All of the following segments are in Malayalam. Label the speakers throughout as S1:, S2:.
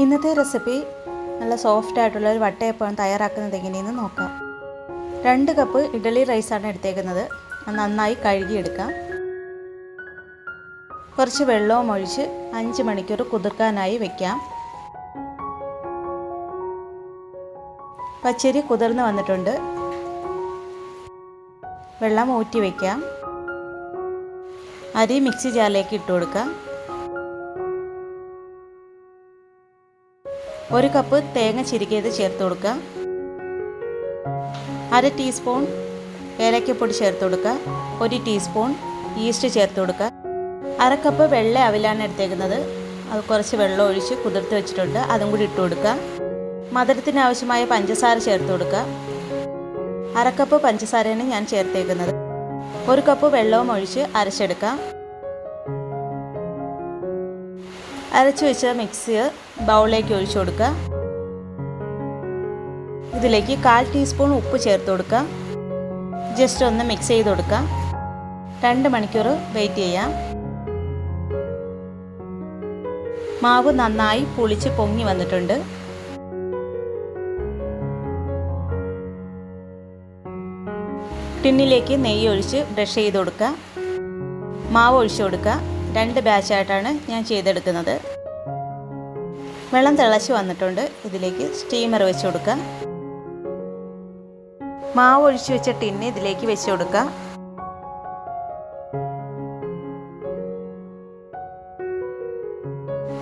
S1: ഇന്നത്തെ റെസിപ്പി നല്ല സോഫ്റ്റ് ആയിട്ടുള്ള ഒരു വട്ടയപ്പം തയ്യാറാക്കുന്നത് എങ്ങനെയെന്ന് നോക്കാം. 2 കപ്പ് ഇഡ്ഡലി റൈസാണ് എടുത്തേക്കുന്നത്. നന്നായി കഴുകിയെടുക്കാം. കുറച്ച് വെള്ളവും ഒഴിച്ച് 5 മണിക്കൂർ കുതിർക്കാനായി വെക്കാം. പച്ചരി കുതിർന്ന് വന്നിട്ടുണ്ട്. വെള്ളം ഊറ്റി വയ്ക്കാം. അരി മിക്സി ജാറിലേക്ക് ഇട്ട് കൊടുക്കാം. 1 കപ്പ് തേങ്ങ ചിരകിയത് ചേർത്ത് കൊടുക്കുക. 1/2 ടീസ്പൂൺ ഏലക്കപ്പൊടി ചേർത്ത് കൊടുക്കുക. 1 ടീസ്പൂൺ ഈസ്റ്റ് ചേർത്ത് കൊടുക്കുക. 1/2 കപ്പ് വെള്ള അവിലാണ് എടുത്തേക്കുന്നത്. അത് കുറച്ച് വെള്ളം ഒഴിച്ച് കുതിർത്ത് വെച്ചിട്ടുണ്ട്. അതും കൂടി ഇട്ട് കൊടുക്കുക. മധുരത്തിന് ആവശ്യമായ പഞ്ചസാര ചേർത്ത് കൊടുക്കുക. 1/2 കപ്പ് പഞ്ചസാരയാണ് ഞാൻ ചേർത്തേക്കുന്നത്. 1 കപ്പ് വെള്ളവും ഒഴിച്ച് അരച്ചെടുക്കാം. അരച്ചു വെച്ച മിക്സ് ബൗളിലേക്ക് ഒഴിച്ചു കൊടുക്കുക. ഇതിലേക്ക് 1/4 ടീസ്പൂൺ ഉപ്പ് ചേർത്ത് കൊടുക്കുക. ജസ്റ്റ് ഒന്ന് മിക്സ് ചെയ്ത് കൊടുക്കുക. 2 മണിക്കൂർ വെയിറ്റ് ചെയ്യാം. മാവ് നന്നായി പുളിച്ച് പൊങ്ങി വന്നിട്ടുണ്ട്. ടിന്നിലേക്ക് നെയ്യ് ഒഴിച്ച് ബ്രഷ് ചെയ്ത് കൊടുക്കുക. മാവ് ഒഴിച്ചു കൊടുക്കുക. 2 ബാച്ചായിട്ടാണ് ഞാൻ ചെയ്തെടുക്കുന്നത്. വെള്ളം തിളച്ച് വന്നിട്ടുണ്ട്. ഇതിലേക്ക് സ്റ്റീമർ വെച്ച് കൊടുക്കുക. മാവ് ഒഴിച്ച് വെച്ച ടിന്ന് ഇതിലേക്ക് വെച്ച് കൊടുക്കുക.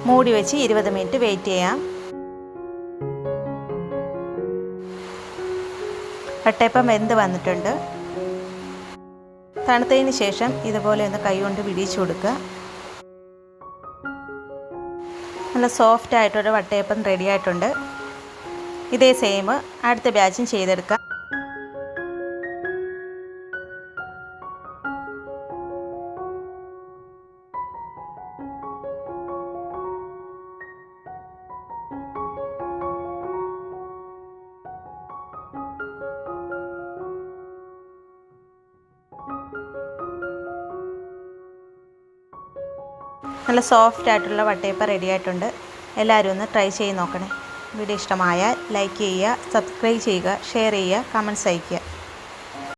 S1: മൂടി വെച്ച് 20 മിനിറ്റ് വെയിറ്റ് ചെയ്യാം. വട്ടയപ്പം വെന്ത് വന്നിട്ടുണ്ട്. തണുത്തതിന് ശേഷം ഇതുപോലെ ഒന്ന് കൈകൊണ്ട് വിടിയിച്ചു കൊടുക്കുക. നല്ല സോഫ്റ്റ് ആയിട്ടൊരു വട്ടയപ്പം റെഡി ആയിട്ടുണ്ട്. ഇതേ സെയിം അടുത്ത ബാച്ചും ചെയ്തെടുക്കാം. നല്ല സോഫ്റ്റ് ആയിട്ടുള്ള വട്ടയപ്പം റെഡി ആയിട്ടുണ്ട്. എല്ലാവരും ഒന്ന് ട്രൈ ചെയ്ത് നോക്കണേ. വീഡിയോ ഇഷ്ടമായാൽ ലൈക്ക് ചെയ്യുക, സബ്സ്ക്രൈബ് ചെയ്യുക, ഷെയർ ചെയ്യുക, കമൻറ്റ്സ് അയയ്ക്കുക.